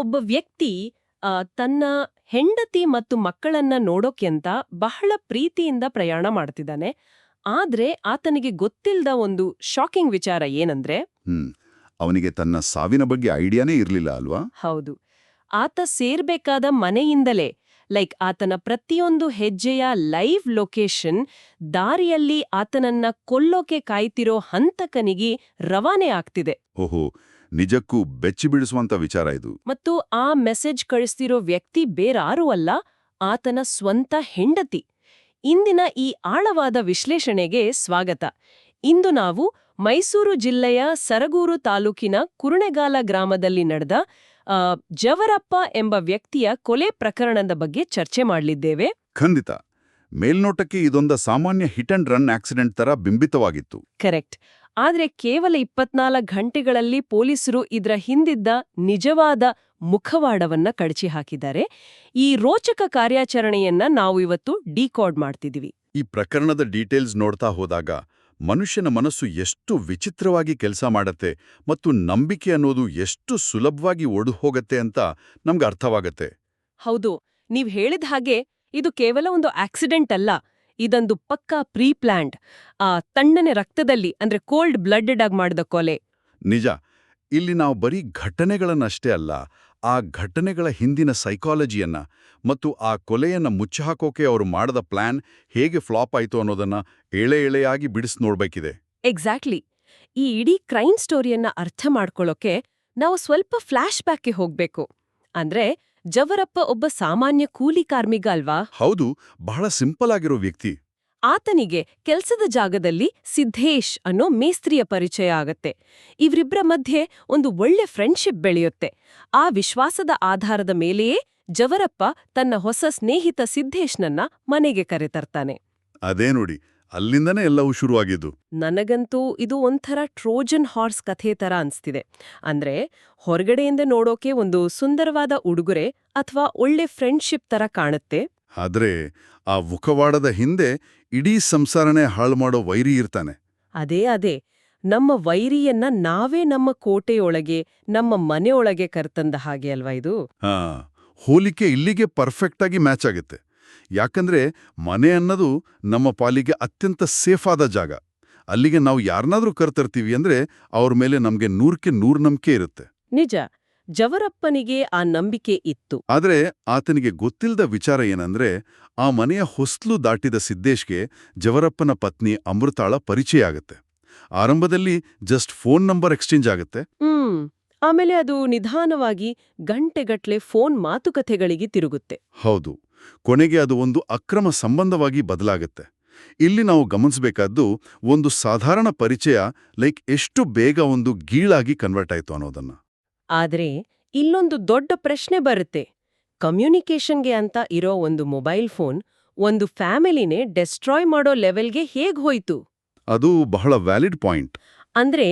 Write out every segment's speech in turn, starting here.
ಒಬ್ಬ ವ್ಯಕ್ತಿ ತನ್ನ ಹೆಂಡತಿ ಮತ್ತು ಮಕ್ಕಳನ್ನ ನೋಡೋಕ್ಯಂತ ಬಹಳ ಪ್ರೀತಿಯಿಂದ ಪ್ರಯಾಣ ಮಾಡ್ತಿದ್ದಾನೆ. ಆದ್ರೆ ಆತನಿಗೆ ಗೊತ್ತಿಲ್ಲದ ಒಂದು ಶಾಕಿಂಗ್ ವಿಚಾರ ಏನಂದ್ರೆ ಅವನಿಗೆ ತನ್ನ ಸಾವಿನ ಬಗ್ಗೆ ಐಡಿಯಾನೇ ಇರ್ಲಿಲ್ಲ ಅಲ್ವಾ? ಹೌದು, ಆತ ಸೇರ್ಬೇಕಾದ ಮನೆಯಿಂದಲೇ ಆತನ ಪ್ರತಿಯೊಂದು ಹೆಜ್ಜೆಯ ಲೈವ್ ಲೊಕೇಶನ್ ದಾರಿಯಲ್ಲಿ ಆತನನ್ನ ಕೊಲ್ಲೋಕೆ ಕಾಯ್ತಿರೋ ಹಂತಕನಿಗೆ ರವಾನೆ ಆಗ್ತಿದೆ. ಓಹೋ, ನಿಜಕ್ಕೂ ಬೆಚ್ಚಿ ಬೀಳಿಸುವಂತ ವಿಚಾರ ಇದು. ಮತ್ತು ಆ ಮೆಸೇಜ್ ಕಳಿಸ್ತಿರೋ ವ್ಯಕ್ತಿ ಬೇರಾರೂ ಅಲ್ಲ, ಆತನ ಸ್ವಂತ ಹೆಂಡತಿ. ಇಂದಿನ ಈ ಆಳವಾದ ವಿಶ್ಲೇಷಣೆಗೆ ಸ್ವಾಗತ. ಇಂದು ನಾವು ಮೈಸೂರು ಜಿಲ್ಲೆಯ ಸರಗೂರು ತಾಲೂಕಿನ ಕುರುಣೆಗಾಲ ಗ್ರಾಮದಲ್ಲಿ ನಡೆದ ಜವರಪ್ಪ ಎಂಬ ವ್ಯಕ್ತಿಯ ಕೊಲೆ ಪ್ರಕರಣದ ಬಗ್ಗೆ ಚರ್ಚೆ ಮಾಡಲಿದ್ದೇವೆ. ಖಂಡಿತ. ಮೇಲ್ನೋಟಕ್ಕೆ ಇದೊಂದ ಸಾಮಾನ್ಯ ಹಿಟ್ ಅಂಡ್ ರನ್ ಆಕ್ಸಿಡೆಂಟ್ ತರ ಬಿಂಬಿತವಾಗಿತ್ತು. ಕರೆಕ್ಟ್. ಆದ್ರೆ ಕೇವಲ 24 ಗಂಟೆಗಳಲ್ಲಿ ಪೊಲೀಸರು ಇದರ ಹಿಂದಿದ್ದ ನಿಜವಾದ ಮುಖವಾಡವನ್ನ ಕಳಚಿ ಹಾಕಿದ್ದಾರೆ. ಈ ರೋಚಕ ಕಾರ್ಯಾಚರಣೆಯನ್ನ ನಾವು ಇವತ್ತು ಡಿಕೋಡ್ ಮಾಡ್ತಿದೀವಿ. ಈ ಪ್ರಕರಣದ ಡೀಟೇಲ್ಸ್ ನೋಡ್ತಾ ಹೋದಾಗ ಮನುಷ್ಯನ ಮನಸ್ಸು ಎಷ್ಟು ವಿಚಿತ್ರವಾಗಿ ಕೆಲಸ ಮಾಡತ್ತೆ ಮತ್ತು ನಂಬಿಕೆ ಅನ್ನೋದು ಎಷ್ಟು ಸುಲಭವಾಗಿ ಒಡೆದು ಹೋಗತ್ತೆ ಅಂತ ನಮ್ಗೆ ಅರ್ಥವಾಗತ್ತೆ. ಹೌದು, ನೀವ್ ಹೇಳಿದ ಹಾಗೆ ಇದು ಕೇವಲ ಒಂದು ಆಕ್ಸಿಡೆಂಟ್ ಅಲ್ಲ, ಇದೊಂದು ಪಕ್ಕಾ ಪ್ರೀ ಪ್ಲಾನ್ಡ್, ತಣ್ಣನೆ ರಕ್ತದಲ್ಲಿ ಅಂದ್ರೆ ಕೋಲ್ಡ್ ಬ್ಲಡೆಡ್ ಆಗಿ ಮಾಡಿದ ಕೊಲೆ. ನಿಜ. ಇಲ್ಲಿ ನಾವು ಬರೀ ಘಟನೆಗಳನ್ನಷ್ಟೇ ಅಲ್ಲ, ಆ ಘಟನೆಗಳ ಹಿಂದಿನ ಸೈಕಾಲಜಿಯನ್ನ ಮತ್ತು ಆ ಕೊಲೆಯನ್ನ ಮುಚ್ಚಾಕೋಕೆ ಅವರು ಮಾಡಿದ ಪ್ಲಾನ್ ಹೇಗೆ ಫ್ಲಾಪ್ ಆಯಿತು ಅನ್ನೋದನ್ನ ಎಳೆಯಾಗಿ ಬಿಡಿಸಿ ನೋಡ್ಬೇಕಿದೆ. ಎಕ್ಸಾಕ್ಟ್ಲಿ. ಈ ಇಡೀ ಕ್ರೈಮ್ ಸ್ಟೋರಿಯನ್ನ ಅರ್ಥ ಮಾಡ್ಕೊಳ್ಳೋಕೆ ನಾವು ಸ್ವಲ್ಪ ಫ್ಲಾಶ್ ಬ್ಯಾಕ್ಗೆ ಹೋಗ್ಬೇಕು. ಅಂದ್ರೆ ಜವರಪ್ಪ ಒಬ್ಬ ಸಾಮಾನ್ಯ ಕೂಲಿ ಕಾರ್ಮಿಕ ಅಲ್ವಾ? ಹೌದು, ಬಹಳ ಸಿಂಪಲ್ ಆಗಿರೋ ವ್ಯಕ್ತಿ. ಆತನಿಗೆ ಕೆಲ್ಸದ ಜಾಗದಲ್ಲಿ ಸಿದ್ದೇಶ್ ಅನ್ನೋ ಮೇಸ್ತ್ರಿಯ ಪರಿಚಯ ಆಗತ್ತೆ. ಇವರಿಬ್ಬರ ಮಧ್ಯೆ ಒಂದು ಒಳ್ಳೆ ಫ್ರೆಂಡ್ಶಿಪ್ ಬೆಳೆಯುತ್ತೆ. ಆ ವಿಶ್ವಾಸದ ಆಧಾರದ ಮೇಲೆಯೇ ಜವರಪ್ಪ ತನ್ನ ಹೊಸ ಸ್ನೇಹಿತ ಸಿದ್ದೇಶ್ನನ್ನ ಮನೆಗೆ ಕರೆತರ್ತಾನೆ. ಅದೇ ನೋಡಿ, ಅಲ್ಲಿಂದನೇ ಎಲ್ಲವೂ ಶುರುವಾಗಿದ್ದು. ನನಗಂತೂ ಇದು ಒಂಥರ ಟ್ರೋಜನ್ ಹಾರ್ಸ್ ಕಥೆ ತರ ಅನ್ಸ್ತಿದೆ. ಅಂದ್ರೆ ಹೊರಗಡೆಯಿಂದ ನೋಡೋಕೆ ಒಂದು ಸುಂದರವಾದ ಉಡುಗೊರೆ ಅಥವಾ ಒಳ್ಳೆ ಫ್ರೆಂಡ್ಶಿಪ್ ತರ ಕಾಣುತ್ತೆ. ಆದ್ರೆ ಆ ಮುಖವಾಡದ ಹಿಂದೆ ಇಡೀ ಸಂಸಾರನೇ ಹಾಳು ಮಾಡೋ ವೈರಿ ಇರ್ತಾನೆ. ಅದೇ ನಮ್ಮ ವೈರಿಯನ್ನ ನಾವೇ ನಮ್ಮ ಕೋಟೆಯೊಳಗೆ, ನಮ್ಮ ಮನೆಯೊಳಗೆ ಕರ್ತಂದ ಹಾಗೆ ಅಲ್ವಾ ಇದು? ಹೋಲಿಕೆ ಇಲ್ಲಿಗೆ ಪರ್ಫೆಕ್ಟ್ ಆಗಿ ಮ್ಯಾಚ್ ಆಗುತ್ತೆ. ಯಾಕಂದ್ರೆ ಮನೆ ಅನ್ನೋದು ನಮ್ಮ ಪಾಲಿಗೆ ಅತ್ಯಂತ ಸೇಫ್ ಆದ ಜಾಗ. ಅಲ್ಲಿಗೆ ನಾವು ಯಾರನ್ನಾದ್ರೂ ಕರ್ತರ್ತೀವಿ ಅಂದ್ರೆ ಅವ್ರ ಮೇಲೆ ನಮ್ಗೆ 100ಕ್ಕೆ 100 ನಂಬಿಕೆ ಇರುತ್ತೆ. ನಿಜ, ಜವರಪ್ಪನಿಗೆ ಆ ನಂಬಿಕೆ ಇತ್ತು. ಆದ್ರೆ ಆತನಿಗೆ ಗೊತ್ತಿಲ್ಲದ ವಿಚಾರ ಏನಂದ್ರೆ, ಆ ಮನೆಯ ಹೊಸ್ಲು ದಾಟಿದ ಸಿದ್ದೇಶ್ಗೆ ಜವರಪ್ಪನ ಪತ್ನಿ ಅಮೃತಾಳ ಪರಿಚಯ ಆಗತ್ತೆ. ಆರಂಭದಲ್ಲಿ ಜಸ್ಟ್ ಫೋನ್ ನಂಬರ್ ಎಕ್ಸ್ಚೇಂಜ್ ಆಗತ್ತೆ. ಆಮೇಲೆ ಅದು ನಿಧಾನವಾಗಿ ಗಂಟೆಗಟ್ಲೆ ಫೋನ್ ಮಾತುಕತೆಗಳಿಗೆ ತಿರುಗುತ್ತೆ. ಹೌದು, ಕೊನೆಗೆ ಅದು ಒಂದು ಅಕ್ರಮ ಸಂಬಂಧವಾಗಿ ಬದಲಾಗತ್ತೆ. ಇಲ್ಲಿ ನಾವು ಗಮನಿಸಬೇಕಾದ್ದು ಒಂದು ಸಾಧಾರಣ ಪರಿಚಯ ಎಷ್ಟು ಬೇಗ ಒಂದು ಗೀಳಾಗಿ ಕನ್ವರ್ಟ್ ಆಯ್ತು ಅನ್ನೋದನ್ನ. ಆದ್ರೆ ಇಲ್ಲೊಂದು ದೊಡ್ಡ ಪ್ರಶ್ನೆ ಬರುತ್ತೆ. ಕಮ್ಯುನಿಕೇಷನ್ಗೆ ಅಂತ ಇರೋ ಒಂದು ಮೊಬೈಲ್ ಫೋನ್ ಒಂದು ಫ್ಯಾಮಿಲಿನೇ ಡೆಸ್ಟ್ರಾಯ್ ಮಾಡೋ ಲೆವೆಲ್ಗೆ ಹೇಗ್ ಹೋಯ್ತು? ಅದು ಬಹಳ ವ್ಯಾಲಿಡ್ ಪಾಯಿಂಟ್. ಅಂದ್ರೆ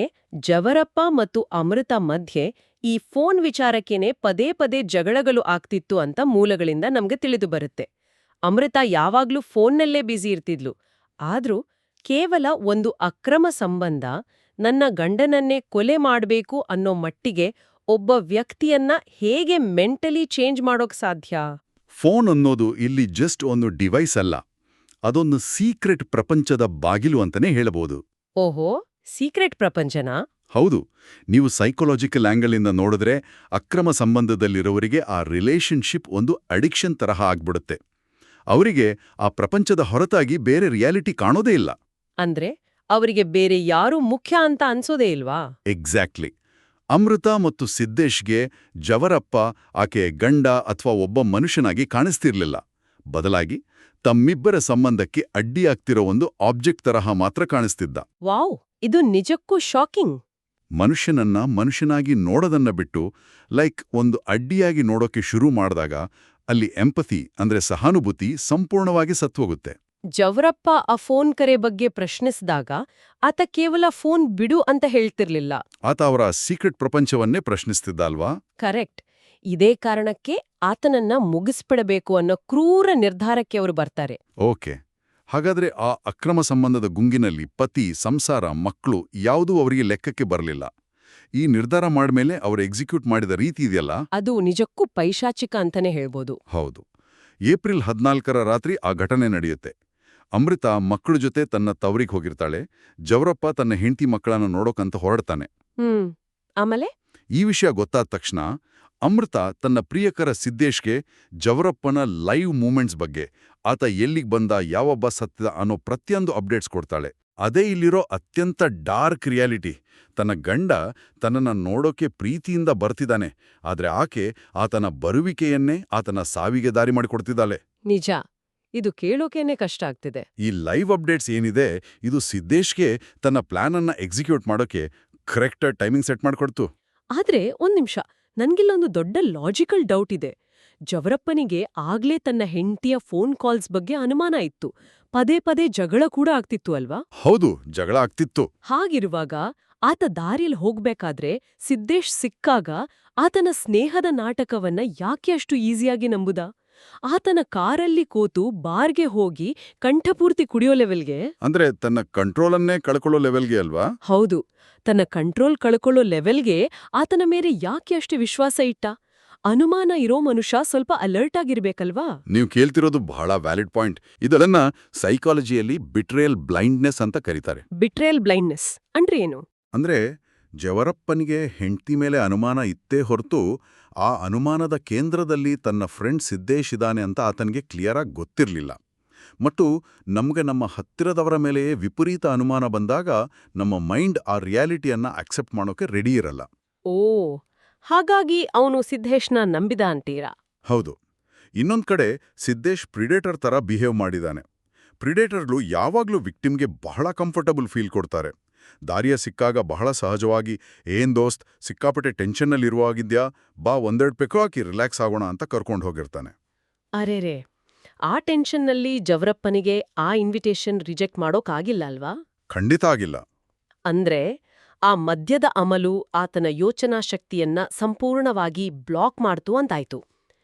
ಜವರಪ್ಪ ಮತ್ತು ಅಮೃತ ಮಧ್ಯೆ ಈ ಫೋನ್ ವಿಚಾರಕ್ಕೇನೆ ಪದೇ ಪದೇ ಜಗಳಗಳು ಆಗ್ತಿತ್ತು ಅಂತ ಮೂಲಗಳಿಂದ ನಮ್ಗೆ ತಿಳಿದು ಬರುತ್ತೆ. ಅಮೃತ ಯಾವಾಗ್ಲೂ ಫೋನ್ನಲ್ಲೇ ಬ್ಯುಸಿ ಇರ್ತಿದ್ಲು. ಆದ್ರೂ ಕೇವಲ ಒಂದು ಅಕ್ರಮ ಸಂಬಂಧ ನನ್ನ ಗಂಡನನ್ನೇ ಕೊಲೆ ಮಾಡ್ಬೇಕು ಅನ್ನೋ ಮಟ್ಟಿಗೆ ಒಬ್ಬ ವ್ಯಕ್ತಿಯನ್ನ ಹೇಗೆ ಮೆಂಟಲಿ ಚೇಂಜ್ ಮಾಡೋಕ್ ಸಾಧ್ಯ? ಫೋನ್ ಅನ್ನೋದು ಇಲ್ಲಿ ಜಸ್ಟ್ ಒಂದು ಡಿವೈಸ್ ಅಲ್ಲ, ಅದೊಂದು ಸೀಕ್ರೆಟ್ ಪ್ರಪಂಚದ ಬಾಗಿಲು ಅಂತಾನೆ ಹೇಳಬಹುದು. ಓಹೋ, ಸೀಕ್ರೆಟ್ ಪ್ರಪಂಚನಾ? ಹೌದು. ನೀವು ಸೈಕಾಲಜಿಕಲ್ ಆಂಗಲಿಂದ ನೋಡಿದ್ರೆ ಅಕ್ರಮ ಸಂಬಂಧದಲ್ಲಿರೋವರಿಗೆ ಆ ರಿಲೇಶನ್ಶಿಪ್ ಒಂದು ಅಡಿಕ್ಷನ್ ತರಹ ಆಗ್ಬಿಡುತ್ತೆ. ಅವರಿಗೆ ಆ ಪ್ರಪಂಚದ ಹೊರತಾಗಿ ಬೇರೆ ರಿಯಾಲಿಟಿ ಕಾಣೋದೇ ಇಲ್ಲ. ಅಂದ್ರೆ ಅವರಿಗೆ ಬೇರೆ ಯಾರೂ ಮುಖ್ಯ ಅಂತ ಅನ್ಸೋದೇ ಇಲ್ವಾ? ಎಕ್ಸಾಕ್ಟ್ಲಿ. ಅಮೃತ ಮತ್ತು ಸಿದ್ದೇಶ್ಗೆ ಜವರಪ್ಪ ಆಕೆಯ ಗಂಡ ಅಥವಾ ಒಬ್ಬ ಮನುಷ್ಯನಾಗಿ ಕಾಣಿಸ್ತಿರ್ಲಿಲ್ಲ. ಬದಲಾಗಿ ತಮ್ಮಿಬ್ಬರ ಸಂಬಂಧಕ್ಕೆ ಅಡ್ಡಿಯಾಗ್ತಿರೋ ಒಂದು ಆಬ್ಜೆಕ್ಟ್ ತರಹ ಮಾತ್ರ ಕಾಣಿಸ್ತಿದ್ದ. ವಾವ್, ಇದು ನಿಜಕ್ಕೂ ಶಾಕಿಂಗ್. ಮನುಷ್ಯನನ್ನ ಮನುಷ್ಯನಾಗಿ ನೋಡೋದನ್ನ ಬಿಟ್ಟು ಒಂದು ಅಡ್ಡಿಯಾಗಿ ನೋಡೋಕೆ ಶುರು ಮಾಡಿದಾಗ ಅಲ್ಲಿ ಎಂಪಥಿ ಅಂದ್ರೆ ಸಹಾನುಭೂತಿ ಸಂಪೂರ್ಣವಾಗಿ ಸತ್ವೋಗುತ್ತೆ. ಜವರಪ್ಪ ಆ ಫೋನ್ ಕರೆ ಬಗ್ಗೆ ಪ್ರಶ್ನಿಸಿದಾಗ ಆತ ಕೇವಲ ಫೋನ್ ಬಿಡು ಅಂತ ಹೇಳ್ತಿರ್ಲಿಲ್ಲ. ಆತ ಅವರ ಸೀಕ್ರೆಟ್ ಪ್ರಪಂಚವನ್ನೇ ಪ್ರಶ್ನಿಸ್ತಿದ್ದ ಅಲ್ವಾ? ಕರೆಕ್ಟ್. ಇದೇ ಕಾರಣಕ್ಕೆ ಆತನನ್ನ ಮುಗಿಸ್ಬಿಡಬೇಕು ಅನ್ನೋ ಕ್ರೂರ ನಿರ್ಧಾರಕ್ಕೆ ಅವರು ಬರ್ತಾರೆ. ಓಕೆ. ಹಾಗಾದ್ರೆ ಆ ಅಕ್ರಮ ಸಂಬಂಧದ ಗುಂಗಿನಲ್ಲಿ ಪತಿ, ಸಂಸಾರ, ಮಕ್ಕಳು ಯಾವುದೂ ಅವರಿಗೆ ಲೆಕ್ಕಕ್ಕೆ ಬರಲಿಲ್ಲ. ಈ ನಿರ್ಧಾರ ಮಾಡ್ಮೇಲೆ ಅವರು ಎಕ್ಸಿಕ್ಯೂಟ್ ಮಾಡಿದ ರೀತಿ ಇದೆಯಲ್ಲ. ಅದು ನಿಜಕ್ಕೂ ಪೈಶಾಚಿಕ ಅಂತಾನೆ ಹೇಳ್ಬೋದು. ಹೌದು. ಏಪ್ರಿಲ್ 14ರ ರಾತ್ರಿ ಆ ಘಟನೆ ನಡೆಯುತ್ತೆ. ಅಮೃತ ಮಕ್ಕಳ ಜೊತೆ ತನ್ನ ತವರಿಗೆ ಹೋಗಿರ್ತಾಳೆ. ಜವರಪ್ಪ ತನ್ನ ಹೆಂಡತಿ ಮಕ್ಕಳನ್ನ ನೋಡೋಕಂತ ಹೊರಡ್ತಾನೆ. ಆಮೇಲೆ ಈ ವಿಷಯ ಗೊತ್ತಾದ ತಕ್ಷಣ ಅಮೃತ ತನ್ನ ಪ್ರಿಯಕರ ಸಿದ್ದೇಶ್ಗೆ ಜವರಪ್ಪನ ಲೈವ್ ಮೂಮೆಂಟ್ಸ್ ಬಗ್ಗೆ, ಆತ ಎಲ್ಲಿಗೆ ಬಂದ, ಯಾವ ಬಸ್ ಹತ್ತಿದ ಅನ್ನೋ ಪ್ರತಿಯೊಂದು ಅಪ್ಡೇಟ್ಸ್ ಕೊಡ್ತಾಳೆ. ಅದೇ ಇಲ್ಲಿರೋ ಅತ್ಯಂತ ಡಾರ್ಕ್ ರಿಯಾಲಿಟಿ. ತನ್ನ ಗಂಡ ತನ್ನನ್ನ ನೋಡೋಕೆ ಪ್ರೀತಿಯಿಂದ ಬರ್ತಿದ್ದಾನೆ, ಆದ್ರೆ ಆಕೆ ಆತನ ಬರುವಿಕೆಯನ್ನೇ ಆತನ ಸಾವಿಗೆ ದಾರಿ ಮಾಡಿಕೊಡ್ತಿದ್ದಾಳೆ. ನಿಜ, ಇದು ಕೇಳೋಕೇನೆ ಕಷ್ಟ ಆಗ್ತಿದೆ. ಈ ಲೈವ್ ಅಪ್ಡೇಟ್ಸ್ ಏನಿದೆ, ಇದು ಸಿದ್ದೇಶ್ಗೆ ತನ್ನ ಪ್ಲಾನ್ ಅನ್ನ ಎಕ್ಸಿಕ್ಯೂಟ್ ಮಾಡೋಕೆ ಕರೆಕ್ಟ್ ಟೈಮಿಂಗ್ ಸೆಟ್ ಮಾಡ್ಕೊಡ್ತು. ಆದ್ರೆ ಒಂದ್ ನಿಮಿಷ, ನನ್ಗಿಲ್ಲೊಂದು ದೊಡ್ಡ ಲಾಜಿಕಲ್ ಡೌಟ್ ಇದೆ. ಜವರಪ್ಪನಿಗೆ ಆಗ್ಲೇ ತನ್ನ ಹೆಂಡತಿಯ ಫೋನ್ ಕಾಲ್ಸ್ ಬಗ್ಗೆ ಅನುಮಾನ ಇತ್ತು. ಪದೇ ಪದೇ ಜಗಳ ಕೂಡ ಆಗ್ತಿತ್ತು ಅಲ್ವಾ? ಹೌದು, ಜಗಳ ಆಗ್ತಿತ್ತು. ಹಾಗಿರುವಾಗ ಆತ ದಾರಿಯಲ್ಲಿ ಹೋಗ್ಬೇಕಾದ್ರೆ ಸಿದ್ದೇಶ್ ಸಿಕ್ಕಾಗ ಆತನ ಸ್ನೇಹದ ನಾಟಕವನ್ನ ಯಾಕೆ ಅಷ್ಟು ಈಸಿಯಾಗಿ ನಂಬುದ? ಆತನ ಕಾರಲ್ಲಿ ಕೂತು ಬಾರ್ಗೆ ಹೋಗಿ ಕಂಠಪೂರ್ತಿ ಕುಡಿಯೋ ಲೆವೆಲ್ಗೆ, ಅಂದ್ರೆ ತನ್ನ ಕಂಟ್ರೋಲನ್ನೇ ಕಳ್ಕೊಳ್ಳೋ ಲೆವೆಲ್ಗೆ ಅಲ್ವಾ? ಹೌದು, ತನ್ನ ಕಂಟ್ರೋಲ್ ಕಳ್ಕೊಳ್ಳೋ ಲೆವೆಲ್ಗೆ ಆತನ ಮೇಲೆ ಯಾಕೆ ಅಷ್ಟು ವಿಶ್ವಾಸ ಇಟ್ಟ? ಅನುಮಾನ ಇರೋ ಮನುಷ್ಯ ಸ್ವಲ್ಪ ಅಲರ್ಟ್ ಆಗಿರ್ಬೇಕಲ್ವಾ? ನೀವು ಕೇಳ್ತಿರೋದು ಬಹಳ ವ್ಯಾಲಿಡ್ ಪಾಯಿಂಟ್. ಇದನ್ನ ಸೈಕಾಲಜಿಯಲ್ಲಿ ಬಿಟ್ರೇಯಲ್ ಬ್ಲೈಂಡ್ನೆಸ್ ಅಂತ ಕರೀತಾರೆ. ಬಿಟ್ರೇಯಲ್ ಬ್ಲೈಂಡ್ನೆಸ್ ಅಂದ್ರೆ ಏನು? ಅಂದ್ರೆ ಜವರಪ್ಪನಿಗೆ ಹೆಂಡ್ತಿ ಮೇಲೆ ಅನುಮಾನ ಇತ್ತೇ ಹೊರತು ಆ ಅನುಮಾನದ ಕೇಂದ್ರದಲ್ಲಿ ತನ್ನ ಫ್ರೆಂಡ್ ಸಿದ್ದೇಶ್ ಇದ್ದಾನೆ ಅಂತ ಆತನಿಗೆ ಕ್ಲಿಯರ್ ಆಗಿ ಗೊತ್ತಿರಲಿಲ್ಲ. ಮತ್ತು ನಮಗೆ ನಮ್ಮ ಹತ್ತಿರದವರ ಮೇಲೆಯೇ ವಿಪರೀತ ಅನುಮಾನ ಬಂದಾಗ ನಮ್ಮ ಮೈಂಡ್ ಆ ರಿಯಾಲಿಟಿಯನ್ನ ಅಕ್ಸೆಪ್ಟ್ ಮಾಡೋಕೆ ರೆಡಿ ಇರಲ್ಲ. ಓ, ಹಾಗಾಗಿ ಅವನು ಸಿದ್ದೇಶ್ನ ನಂಬಿದ ಅಂತೀರಾ? ಹೌದು. ಇನ್ನೊಂದ್ ಕಡೆ ಸಿದ್ದೇಶ್ ಪ್ರಿಡೇಟರ್ ತರ ಬಿಹೇವ್ ಮಾಡಿದಾನೆ. ಪ್ರಿಡೇಟರ್ಗಳು ಯಾವಾಗ್ಲೂ ವಿಕ್ಟಿಮ್ಗೆ ಬಹಳ ಕಂಫರ್ಟಬಲ್ ಫೀಲ್ ಕೊಡ್ತಾರೆ. ದಾರಿಯ ಸಿಕ್ಕಾಗ ಬಹಳ ಸಹಜವಾಗಿ, ಏನ್ ದೋಸ್ತ್, ಸಿಕ್ಕಾಪಟ್ಟೆ ಟೆನ್ಷನ್ನಲ್ಲಿರುವಾಗಿದ್ಯಾ, ಬಾ ಒಂದೆರಡು ಪೆಕ್ಕು ಹಾಕಿ ರಿಲ್ಯಾಕ್ಸ್ ಆಗೋಣ ಅಂತ ಕರ್ಕೊಂಡು ಹೋಗಿರ್ತಾನೆ. ಅರೆರೆ, ಆ ಟೆನ್ಷನ್ನಲ್ಲಿ ಜವರಪ್ಪನಿಗೆ ಆ ಇನ್ವಿಟೇಷನ್ ರಿಜೆಕ್ಟ್ ಮಾಡೋಕ್ಕಾಗಿಲ್ಲ ಅಲ್ವಾ? ಖಂಡಿತ ಆಗಿಲ್ಲ. ಅಂದ್ರೆ ಆ ಮದ್ಯದ ಅಮಲು ಆತನ ಯೋಚನಾ ಶಕ್ತಿಯನ್ನ ಸಂಪೂರ್ಣವಾಗಿ ಬ್ಲಾಕ್ ಮಾಡ್ತು ಅಂತಾಯ್ತು.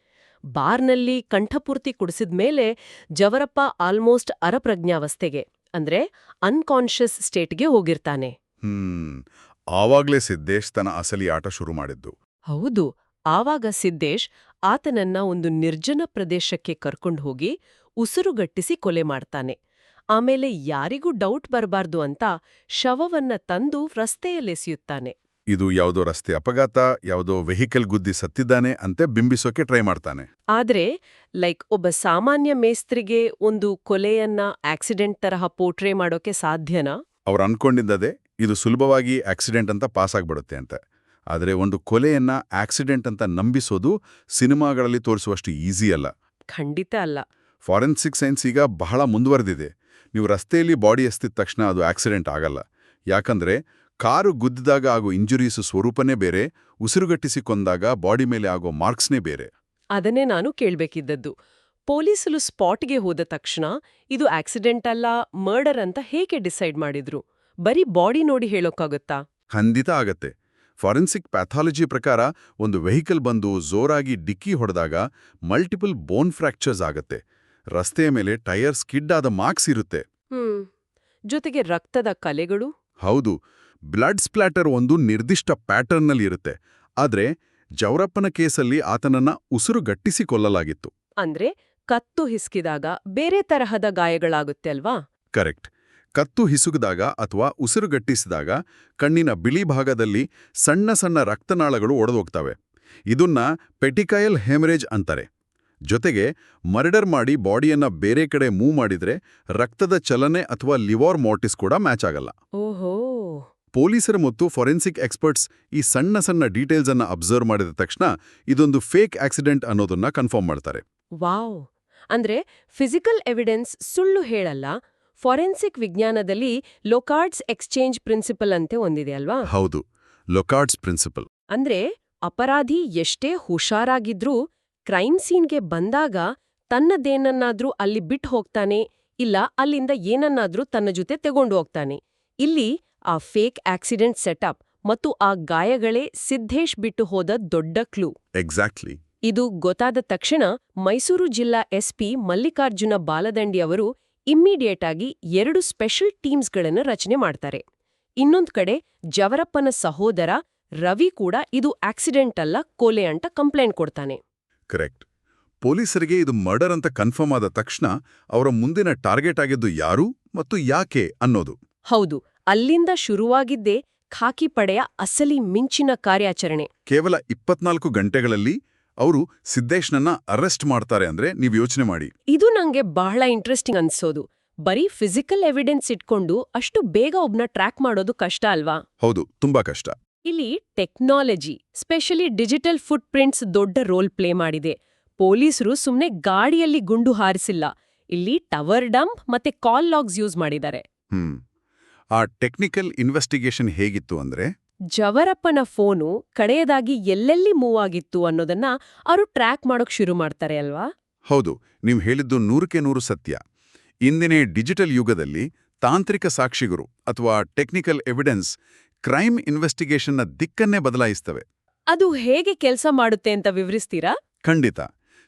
ಬಾರ್ನಲ್ಲಿ ಕಂಠಪೂರ್ತಿ ಕುಡಿಸಿದ್ಮೇಲೆ ಜವರಪ್ಪ ಆಲ್ಮೋಸ್ಟ್ ಅರಪ್ರಜ್ಞಾವಸ್ಥೆಗೆ, ಅಂದ್ರೆ ಅನ್ಕಾನ್ಷಿಯಸ್ ಸ್ಟೇಟ್ಗೆ ಹೋಗಿರ್ತಾನೆ. ಆವಾಗ್ಲೇ ಸಿದ್ದೇಶ್ ತನ್ನ ಅಸಲಿ ಆಟ ಶುರು ಮಾಡಿದ್ದು. ಹೌದು, ಆವಾಗ ಸಿದ್ದೇಶ್ ಆತನನ್ನ ಒಂದು ನಿರ್ಜನ ಪ್ರದೇಶಕ್ಕೆ ಕರ್ಕೊಂಡು ಹೋಗಿ ಉಸಿರುಗಟ್ಟಿಸಿ ಕೊಲೆ ಮಾಡ್ತಾನೆ. ಆಮೇಲೆ ಯಾರಿಗೂ ಡೌಟ್ ಬರಬಾರ್ದು ಅಂತ ಶವವನ್ನ ತಂದು ರಸ್ತೆಯಲ್ಲೆಸೆಯುತ್ತಾನೆ. ಇದು ಯಾವುದೋ ರಸ್ತೆ ಅಪಘಾತ, ಯಾವುದೋ ವೆಹಿಕಲ್ ಗುದ್ದಿ ಸತ್ತಿದ್ದಾನೆ ಅಂತ ಬಿಂಬಿಸೋಕೆ ಟ್ರೈ ಮಾಡ್ತಾನೆ. ಆದ್ರೆ ಒಬ್ಬ ಸಾಮಾನ್ಯ ಮೇಸ್ತ್ರಿಗೆ ಒಂದು ಕೊಲೆಯನ್ನ ಆಕ್ಸಿಡೆಂಟ್ ತರಹ ಪೋರ್ಟ್ರೇ ಮಾಡೋಕೆ ಸಾಧ್ಯನಾ? ಅವ್ರು ಅನ್ಕೊಂಡಿದ್ದದೆ ಇದು ಸುಲಭವಾಗಿ ಆಕ್ಸಿಡೆಂಟ್ ಅಂತ ಪಾಸ್ ಆಗ್ಬಿಡುತ್ತೆ ಅಂತ. ಆದರೆ ಒಂದು ಕೊಲೆಯನ್ನ ಆಕ್ಸಿಡೆಂಟ್ ಅಂತ ನಂಬಿಸೋದು ಸಿನಿಮಾಗಳಲ್ಲಿ ತೋರಿಸುವಷ್ಟು ಈಸಿ ಅಲ್ಲ. ಖಂಡಿತ ಅಲ್ಲ. ಫಾರೆನ್ಸಿಕ್ ಸೈನ್ಸ್ ಈಗ ಬಹಳ ಮುಂದುವರೆದಿದೆ. ನೀವು ರಸ್ತೆಯಲ್ಲಿ ಬಾಡಿ ಎಸ್ತಿದ ತಕ್ಷಣ ಅದು ಆಕ್ಸಿಡೆಂಟ್ ಆಗಲ್ಲ. ಯಾಕಂದ್ರೆ ಕಾರು ಗುದ್ದಿದಾಗ ಆಗೋ ಇಂಜುರೀಸು ಸ್ವರೂಪನೇ ಬೇರೆ, ಉಸಿರುಗಟ್ಟಿಸಿ ಕೊಂದಾಗ ಬಾಡಿ ಮೇಲೆ ಆಗೋ ಮಾರ್ಕ್ಸ್ನೇ ಬೇರೆ. ಅದನ್ನೇ ನಾನು ಕೇಳ್ಬೇಕಿದ್ದದ್ದು. ಪೊಲೀಸರು ಸ್ಪಾಟ್ಗೆ ಹೋದ ತಕ್ಷಣ ಇದು ಆಕ್ಸಿಡೆಂಟ್ ಅಲ್ಲ, ಮರ್ಡರ್ ಅಂತ ಹೇಗೆ ಡಿಸೈಡ್ ಮಾಡಿದ್ರು? ಬರೀ ಬಾಡಿ ನೋಡಿ ಹೇಳೋಕ್ಕಾಗುತ್ತಾ? ಖಂಡಿತ ಆಗತ್ತೆ. ಫಾರೆನ್ಸಿಕ್ ಪ್ಯಾಥಾಲಜಿ ಪ್ರಕಾರ ಒಂದು ವೆಹಿಕಲ್ ಬಂದು ಜೋರಾಗಿ ಡಿಕ್ಕಿ ಹೊಡೆದಾಗ ಮಲ್ಟಿಪಲ್ ಬೋನ್ ಫ್ರ್ಯಾಕ್ಚರ್ಸ್ ಆಗತ್ತೆ. ರಸ್ತೆಯ ಮೇಲೆ ಟೈರ್ ಸ್ಕಿಡ್ ಆದ ಮಾರ್ಕ್ಸ್ ಇರುತ್ತೆ. ಜೊತೆಗೆ ರಕ್ತದ ಕಲೆಗಳು. ಹೌದು, ಬ್ಲಡ್ ಸ್ಪ್ಲಾಟರ್ ಒಂದು ನಿರ್ದಿಷ್ಟ ಪ್ಯಾಟರ್ನ್ನಲ್ಲಿ ಇರುತ್ತೆ. ಆದ್ರೆ ಜವರಪ್ಪನ ಕೇಸಲ್ಲಿ ಆತನನ್ನ ಉಸಿರುಗಟ್ಟಿಸಿ ಕೊಲ್ಲಲಾಗಿತ್ತು. ಅಂದ್ರೆ ಕತ್ತು ಹಿಸ್ಕಿದಾಗ ಬೇರೆ ತರಹದ ಗಾಯಗಳಾಗುತ್ತೆ ಅಲ್ವಾ? ಕರೆಕ್ಟ್. ಕತ್ತು ಹಿಸುಕಿದಾಗ ಅಥವಾ ಉಸಿರುಗಟ್ಟಿಸಿದಾಗ ಕಣ್ಣಿನ ಬಿಳಿ ಭಾಗದಲ್ಲಿ ಸಣ್ಣ ಸಣ್ಣ ರಕ್ತನಾಳಗಳು ಒಡೆದೋಗ್ತವೆ. ಇದನ್ನ ಪೆಟಿಕೈಲ್ ಹೆಮರೇಜ್ ಅಂತಾರೆ. ಜೊತೆಗೆ ಮರ್ಡರ್ ಮಾಡಿ ಬಾಡಿಯನ್ನ ಬೇರೆ ಕಡೆ ಮೂವ್ ಮಾಡಿದ್ರೆ ರಕ್ತದ ಚಲನೆ ಅಥವಾ ಲಿವರ್ ಮೋರ್ಟಿಸ್ ಕೂಡ ಮ್ಯಾಚ್ ಆಗಲ್ಲ. ಓಹೋ. ಪೊಲೀಸರು ಮತ್ತು ಫೊರೆನ್ಸಿಕ್ ಎಕ್ಸ್ಪರ್ಟ್ಸ್ ಈ ಸಣ್ಣ ಸಣ್ಣ ಡೀಟೇಲ್ಸ್ ಅನ್ನ ಅಬ್ಸರ್ವ್ ಮಾಡಿದ ತಕ್ಷಣ ಇದೊಂದು ಫೇಕ್ ಆಕ್ಸಿಡೆಂಟ್ ಅನ್ನೋದನ್ನ ಕನ್ಫರ್ಮ್ ಮಾಡ್ತಾರೆ. ವಾವ್. ಅಂದ್ರೆ ಫಿಸಿಕಲ್ ಎವಿಡೆನ್ಸ್ ಸುಳ್ಳು ಹೇಳಲ್ಲ. ಫೊರೆನ್ಸಿಕ್ ವಿಜ್ಞಾನದಲ್ಲಿ ಲೊಕಾರ್ಡ್ಸ್ ಎಕ್ಸ್ಚೇಂಜ್ ಪ್ರಿನ್ಸಿಪಲ್ ಅಂತೆ ಒಂದಿದೆ ಅಲ್ವಾ? ಹೌದು, ಲೊಕಾರ್ಡ್ಸ್ ಪ್ರಿನ್ಸಿಪಲ್. ಅಂದ್ರೆ ಅಪರಾಧಿ ಎಷ್ಟೇ ಹುಷಾರಾಗಿದ್ರೂ ಕ್ರೈಮ್ ಸೀನ್ಗೆ ಬಂದಾಗ ತನ್ನದೇನನ್ನಾದ್ರೂ ಅಲ್ಲಿ ಬಿಟ್ಟು ಹೋಗ್ತಾನೆ, ಇಲ್ಲ ಅಲ್ಲಿಂದ ಏನನ್ನಾದ್ರೂ ತನ್ನ ಜೊತೆ ತೆಗೊಂಡು ಹೋಗ್ತಾನೆ. ಇಲ್ಲಿ ಆ ಫೇಕ್ ಆಕ್ಸಿಡೆಂಟ್ ಸೆಟಪ್ ಮತ್ತು ಆ ಗಾಯಗಳೇ ಸಿದ್ದೇಶ್ ಬಿಟ್ಟು ಹೋದ ದೊಡ್ಡ ಕ್ಲೂ. ಎಕ್ಸಾಕ್ಟ್ಲಿ. ಇದು ಗೊತ್ತಾದ ತಕ್ಷಣ ಮೈಸೂರು ಜಿಲ್ಲಾ ಎಸ್ಪಿ ಮಲ್ಲಿಕಾರ್ಜುನ ಬಾಲದಂಡಿ ಅವರು ಇಮ್ಮಿಡಿಯೇಟ್ ಆಗಿ 2 ಸ್ಪೆಷಲ್ ಟೀಮ್ಸ್ಗಳನ್ನು ರಚನೆ ಮಾಡ್ತಾರೆ. ಇನ್ನೊಂದ್ ಕಡೆ ಜವರಪ್ಪನ ಸಹೋದರ ರವಿ ಕೂಡ ಇದು ಆಕ್ಸಿಡೆಂಟ್ ಅಲ್ಲ ಕೊಲೆ ಅಂತ ಕಂಪ್ಲೇಂಟ್ ಕೊಡ್ತಾನೆ. ಕರೆಕ್ಟ್. ಪೊಲೀಸರಿಗೆ ಇದು ಮರ್ಡರ್ ಅಂತ ಕನ್ಫರ್ಮ್ ಆದ ತಕ್ಷಣ ಅವರ ಮುಂದಿನ ಟಾರ್ಗೆಟ್ ಆಗಿದ್ದು ಯಾರು ಮತ್ತು ಯಾಕೆ ಅನ್ನೋದು. ಹೌದು, ಅಲ್ಲಿಂದ ಶುರುವಾಗಿದ್ದೇ ಖಾಕಿ ಪಡೆಯ ಅಸಲಿ ಮಿಂಚಿನ ಕಾರ್ಯಾಚರಣೆ. ಕೇವಲ 24 ಗಂಟೆಗಳಲ್ಲಿ ಅವರು ಸಿದ್ದೇಶ್ನನ್ನ ಅರೆಸ್ಟ್ ಮಾಡ್ತಾರೆ ಅಂದ್ರೆ ನೀವು ಯೋಚನೆ ಮಾಡಿ. ಇದು ನಂಗೆ ಬಹಳ ಇಂಟ್ರೆಸ್ಟಿಂಗ್ ಅನ್ಸೋದು. ಬರೀ ಫಿಸಿಕಲ್ ಎವಿಡೆನ್ಸ್ ಇಟ್ಕೊಂಡು ಅಷ್ಟು ಬೇಗ ಒಬ್ನ ಟ್ರ್ಯಾಕ್ ಮಾಡೋದು ಕಷ್ಟ ಅಲ್ವಾ? ಹೌದು, ತುಂಬಾ ಕಷ್ಟ. ಇಲ್ಲಿ technology, specially digital foot prints ದೊಡ್ಡ ರೋಲ್ ಪ್ಲೇ ಮಾಡಿದೆ. ಪೊಲೀಸರು ಸುಮ್ನೆ ಗಾಡಿಯಲ್ಲಿ ಗುಂಡು ಹಾರಿಸಿಲ್ಲ, ಇಲ್ಲಿ ಟವರ್ ಡಂಪ್ ಮತ್ತೆ ಕಾಲ್ ಲಾಗ್ಸ್ ಯೂಸ್ ಮಾಡಿದ್ದಾರೆ. ಆ ಟೆಕ್ನಿಕಲ್ ಇನ್ವೆಸ್ಟಿಗೇಷನ್ ಹೇಗಿತ್ತು ಅಂದ್ರೆ, ಜವರಪ್ಪನ ಫೋನು ಕಡೆಯದಾಗಿ ಎಲ್ಲೆಲ್ಲಿ ಮೂವ್ ಆಗಿತ್ತು ಅನ್ನೋದನ್ನ ಅವರು ಟ್ರ್ಯಾಕ್ ಮಾಡೋಕ್ ಶುರು ಮಾಡ್ತಾರೆ ಅಲ್ವಾ? ಹೌದು, ನೀವು ಹೇಳಿದ್ದು 100% ಸತ್ಯ. ಇಂದಿನ ಡಿಜಿಟಲ್ ಯುಗದಲ್ಲಿ ತಾಂತ್ರಿಕ ಸಾಕ್ಷಿಗಳು ಅಥವಾ ಟೆಕ್ನಿಕಲ್ ಎವಿಡೆನ್ಸ್ ಕ್ರೈಮ್ ಇನ್ವೆಸ್ಟಿಗೇಷನ್ನ ದಿಕ್ಕನ್ನೇ ಬದಲಾಯಿಸ್ತವೆ. ಅದು ಹೇಗೆ ಕೆಲಸ ಮಾಡುತ್ತೆ ಅಂತ ವಿವರಿಸ್ತೀರಾ? ಖಂಡಿತ.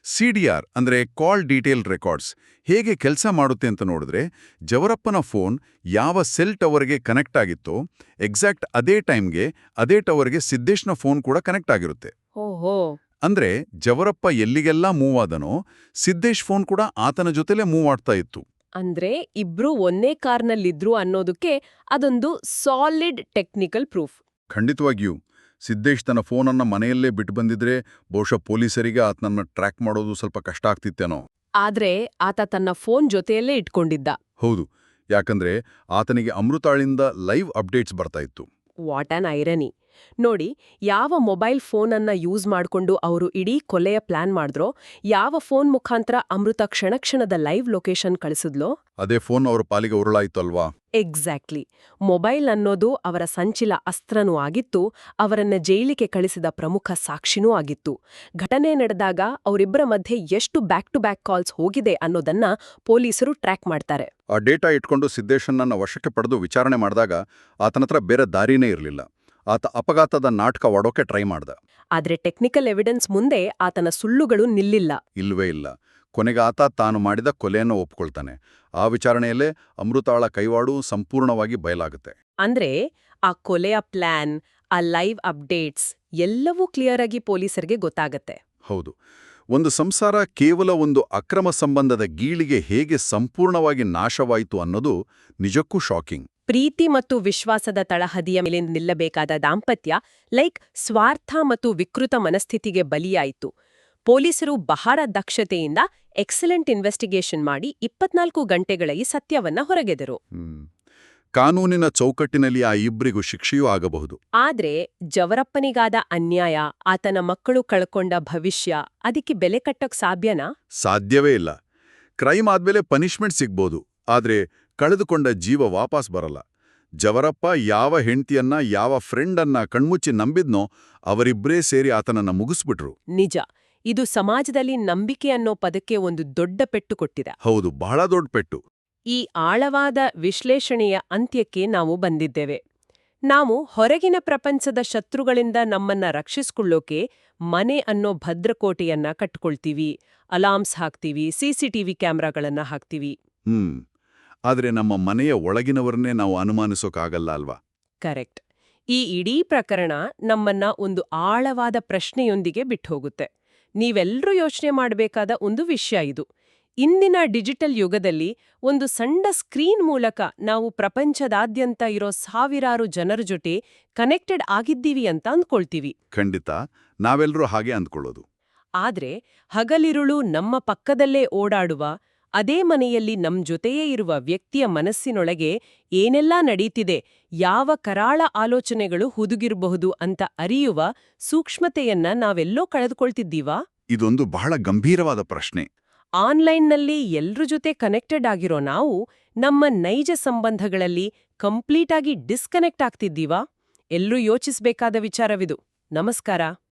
CDR ಅಂದ್ರೆ ಕಾಲ್ ಡೀಟೇಲ್ ರೆಕಾರ್ಡ್ಸ್ ಹೇಗೆ ಕೆಲಸ ಮಾಡುತ್ತೆ ಅಂತ ನೋಡಿದ್ರೆ, ಜವರಪ್ಪನ ಫೋನ್ ಯಾವ ಸೆಲ್ ಟವರ್ಗೆ ಕನೆಕ್ಟ್ ಆಗಿತ್ತೋ ಎಕ್ಸಾಕ್ಟ್ ಅದೇ ಟೈಮ್ಗೆ ಅದೇ ಟವರ್ಗೆ ಸಿದ್ದೇಶ್ನ ಫೋನ್ ಕೂಡ ಕನೆಕ್ಟ್ ಆಗಿರುತ್ತೆ. ಓಹೋ. ಅಂದ್ರೆ ಜವರಪ್ಪ ಎಲ್ಲಿಗೆಲ್ಲ ಮೂವ್ ಆದನೋ ಸಿದ್ದೇಶ್ ಫೋನ್ ಕೂಡ ಆತನ ಜೊತೆಲೇ ಮೂವ್ ಆಗ್ತಾ ಇತ್ತು. ಅಂದ್ರೆ ಇಬ್ರು ಒಂದೇ ಕಾರ್ನಲ್ಲಿದ್ರು ಅನ್ನೋದಕ್ಕೆ ಅದೊಂದು ಸಾಲಿಡ್ ಟೆಕ್ನಿಕಲ್ ಪ್ರೂಫ್. ಖಂಡಿತವಾಗಿಯೂ. ಸಿದ್ದೇಶ್ ತನ್ನ ಫೋನನ್ನ ಮನೆಯಲ್ಲೇ ಬಿಟ್ಟು ಬಂದಿದ್ರೆ ಬಹುಶಃ ಪೊಲೀಸರಿಗೆ ಆತನನ್ನ ಟ್ರ್ಯಾಕ್ ಮಾಡೋದು ಸ್ವಲ್ಪ ಕಷ್ಟ ಆಗ್ತಿತ್ತೇನೋ. ಆದ್ರೆ ಆತ ತನ್ನ ಫೋನ್ ಜೊತೆಯಲ್ಲೇ ಇಟ್ಕೊಂಡಿದ್ದ. ಹೌದು, ಯಾಕಂದ್ರೆ ಆತನಿಗೆ ಅಮೃತಾಳಿಂದ ಲೈವ್ ಅಪ್ಡೇಟ್ಸ್ ಬರ್ತಾ ಇತ್ತು. What on irony. ನೋಡಿ, ಯಾವ ಮೊಬೈಲ್ ಫೋನನ್ನ ಯೂಸ್ ಮಾಡ್ಕೊಂಡು ಅವರು ಇಡೀ ಕೊಲೆಯ ಪ್ಲಾನ್ ಮಾಡಿದ್ರೋ, ಯಾವ ಫೋನ್ ಮುಖಾಂತರ ಅಮೃತ ಕ್ಷಣಕ್ಷಣದ ಲೈವ್ ಲೊಕೇಶನ್ ಕಳಿಸಿದ್ಲೋ ಅದೇ ಫೋನ್ ಅವರ ಪಾಲಿಗೆ ಉರುಳಾಯ್ತು ಅಲ್ವಾ? ಎಕ್ಸಾಕ್ಟ್ಲಿ. ಮೊಬೈಲ್ ಅನ್ನೋದು ಅವರ ಸಂಚಿಲ ಅಸ್ತ್ರನೂ ಆಗಿತ್ತು, ಅವರನ್ನ ಜೈಲಿಗೆ ಕಳಿಸಿದ ಪ್ರಮುಖ ಸಾಕ್ಷಿನೂ ಆಗಿತ್ತು. ಘಟನೆ ನಡೆದಾಗ ಅವರಿಬ್ಬರ ಮಧ್ಯೆ ಎಷ್ಟು ಬ್ಯಾಕ್ ಟು ಬ್ಯಾಕ್ ಕಾಲ್ಸ್ ಹೋಗಿದೆ ಅನ್ನೋದನ್ನ ಪೊಲೀಸರು ಟ್ರ್ಯಾಕ್ ಮಾಡ್ತಾರೆ. ಆ ಡೇಟಾ ಇಟ್ಕೊಂಡು ಸಿದ್ದೇಶನ್ನ ವಶಕ್ಕೆ ಪಡೆದು ವಿಚಾರಣೆ ಮಾಡಿದಾಗ ಆತನತ್ರ ಬೇರೆ ದಾರಿನೇ ಇರಲಿಲ್ಲ. ಆತ ಅಪಘಾತದ ನಾಟಕ ವಾಡೋಕೆ ಟ್ರೈ ಮಾಡ್ದ. ಆದ್ರೆ ಟೆಕ್ನಿಕಲ್ ಎವಿಡೆನ್ಸ್ ಮುಂದೆ ಆತನ ಸುಳ್ಳುಗಳು ನಿಲ್ಲಿಲ್ಲ. ಇಲ್ವೇ ಇಲ್ಲ. ಕೊನೆಗೆ ಆತ ತಾನು ಮಾಡಿದ ಕೊಲೆಯನ್ನು ಒಪ್ಕೊಳ್ತಾನೆ. ಆ ವಿಚಾರಣೆಯಲ್ಲೇ ಅಮೃತಾಳ ಕೈವಾಡು ಸಂಪೂರ್ಣವಾಗಿ ಬಯಲಾಗುತ್ತೆ. ಅಂದ್ರೆ ಆ ಕೊಲೆಯ ಪ್ಲಾನ್, ಆ ಲೈವ್ ಅಪ್ಡೇಟ್ಸ್ ಎಲ್ಲವೂ ಕ್ಲಿಯರ್ ಆಗಿ ಪೊಲೀಸರಿಗೆ ಗೊತ್ತಾಗತ್ತೆ. ಹೌದು, ಒಂದು ಸಂಸಾರ ಕೇವಲ ಒಂದು ಅಕ್ರಮ ಸಂಬಂಧದ ಗೀಳಿಗೆ ಹೇಗೆ ಸಂಪೂರ್ಣವಾಗಿ ನಾಶವಾಯಿತು ಅನ್ನೋದು ನಿಜಕ್ಕೂ ಶಾಕಿಂಗ್. ಪ್ರೀತಿ ಮತ್ತು ವಿಶ್ವಾಸದ ತಳಹದಿಯ ಮೇಲೆ ನಿಲ್ಲಬೇಕಾದ ದಾಂಪತ್ಯ ಸ್ವಾರ್ಥ ಮತ್ತು ವಿಕೃತ ಮನಸ್ಥಿತಿಗೆ ಬಲಿಯಾಯಿತು. ಪೊಲೀಸರು ಬಹಳ ದಕ್ಷತೆಯಿಂದ ಎಕ್ಸಲೆಂಟ್ ಇನ್ವೆಸ್ಟಿಗೇಷನ್ ಮಾಡಿ 24 ಗಂಟೆಗಳಲ್ಲಿ ಸತ್ಯವನ್ನ ಹೊರಗೆದರು. ಕಾನೂನಿನ ಚೌಕಟ್ಟಿನಲ್ಲಿ ಆ ಇಬ್ಬರಿಗೂ ಶಿಕ್ಷೆಯೂ ಆಗಬಹುದು. ಆದ್ರೆ ಜವರಪ್ಪನಿಗಾದ ಅನ್ಯಾಯ, ಆತನ ಮಕ್ಕಳು ಕಳ್ಕೊಂಡ ಭವಿಷ್ಯ, ಅದಕ್ಕೆ ಬೆಲೆ ಕಟ್ಟಕ್ ಸಾಧ್ಯನಾ? ಸಾಧ್ಯವೇ ಇಲ್ಲ. ಕ್ರೈಮ್ ಆದ್ಮೇಲೆ ಪನಿಷ್ಮೆಂಟ್ ಸಿಗ್ಬೋದು, ಆದ್ರೆ ಕಳೆದುಕೊಂಡ ಜೀವ ವಾಪಸ್ ಬರಲ್ಲ. ಜವರಪ್ಪ ಯಾವ ಹೆಂಡ್ತಿಯನ್ನ, ಯಾವ ಫ್ರೆಂಡನ್ನ ಕಣ್ಮುಚ್ಚಿ ನಂಬಿದ್ನೋ ಅವರಿಬ್ಬರೇ ಸೇರಿ ಆತನನ್ನ ಮುಗಿಸ್ಬಿಟ್ರು. ನಿಜ. ಇದು ಸಮಾಜದಲ್ಲಿ ನಂಬಿಕೆ ಅನ್ನೋ ಪದಕ್ಕೆ ಒಂದು ದೊಡ್ಡ ಪೆಟ್ಟು ಕೊಟ್ಟಿದೆ. ಹೌದು, ಬಹಳ ದೊಡ್ಡ ಪೆಟ್ಟು. ಈ ಆಳವಾದ ವಿಶ್ಲೇಷಣೆಯ ಅಂತ್ಯಕ್ಕೆ ನಾವು ಬಂದಿದ್ದೇವೆ. ನಾವು ಹೊರಗಿನ ಪ್ರಪಂಚದ ಶತ್ರುಗಳಿಂದ ನಮ್ಮನ್ನ ರಕ್ಷಿಸ್ಕೊಳ್ಳೋಕೆ ಮನೆ ಅನ್ನೋ ಭದ್ರಕೋಟೆಯನ್ನ ಕಟ್ಕೊಳ್ತೀವಿ, ಅಲಾರ್ಮ್ಸ್ ಹಾಕ್ತೀವಿ, CCTV ಕ್ಯಾಮ್ರಾಗಳನ್ನ ಹಾಕ್ತೀವಿ. ಆದ್ರೆ ನಮ್ಮ ಮನೆಯ ಒಳಗಿನವರನ್ನೇ ನಾವು ಅನುಮಾನಿಸೋಕಾಗಲ್ಲ ಅಲ್ವಾ? ಕರೆಕ್ಟ್. ಈ ಇಡೀ ಪ್ರಕರಣ ನಮ್ಮನ್ನ ಒಂದು ಆಳವಾದ ಪ್ರಶ್ನೆಯೊಂದಿಗೆ ಬಿಟ್ಟೋಗುತ್ತೆ. ನೀವೆಲ್ಲರೂ ಯೋಚನೆ ಮಾಡಬೇಕಾದ ಒಂದು ವಿಷಯ ಇದು. ಇಂದಿನ ಡಿಜಿಟಲ್ ಯುಗದಲ್ಲಿ ಒಂದು ಸಣ್ಣ ಸ್ಕ್ರೀನ್ ಮೂಲಕ ನಾವು ಪ್ರಪಂಚದಾದ್ಯಂತ ಇರೋ ಸಾವಿರಾರು ಜನರ ಜೊತೆ ಕನೆಕ್ಟೆಡ್ ಆಗಿದ್ದೀವಿ ಅಂತ ಅಂದ್ಕೊಳ್ತೀವಿ. ಖಂಡಿತ, ನಾವೆಲ್ಲರೂ ಹಾಗೆ ಅಂದ್ಕೊಳ್ಳೋದು. ಆದ್ರೆ ಹಗಲಿರುಳು ನಮ್ಮ ಪಕ್ಕದಲ್ಲೇ ಓಡಾಡುವ, ಅದೇ ಮನೆಯಲ್ಲಿ ನಮ್ ಜೊತೆಯೇ ಇರುವ ವ್ಯಕ್ತಿಯ ಮನಸ್ಸಿನೊಳಗೆ ಏನೆಲ್ಲಾ ನಡೀತಿದೆ, ಯಾವ ಕರಾಳ ಆಲೋಚನೆಗಳು ಹುದುಗಿರಬಹುದು ಅಂತ ಅರಿಯುವ ಸೂಕ್ಷ್ಮತೆಯನ್ನ ನಾವೆಲ್ಲೋ ಕಳೆದುಕೊಳ್ತಿದ್ದೀವಾ? ಇದೊಂದು ಬಹಳ ಗಂಭೀರವಾದ ಪ್ರಶ್ನೆ. ಆನ್ಲೈನ್ನಲ್ಲಿ ಎಲ್ರ ಜೊತೆ ಕನೆಕ್ಟೆಡ್ ಆಗಿರೋ ನಾವು ನಮ್ಮ ನೈಜ ಸಂಬಂಧಗಳಲ್ಲಿ ಕಂಪ್ಲೀಟಾಗಿ ಡಿಸ್ಕನೆಕ್ಟ್ ಆಗ್ತಿದ್ದೀವಾ? ಎಲ್ಲರೂ ಯೋಚಿಸಬೇಕಾದ ವಿಚಾರವಿದು. ನಮಸ್ಕಾರ.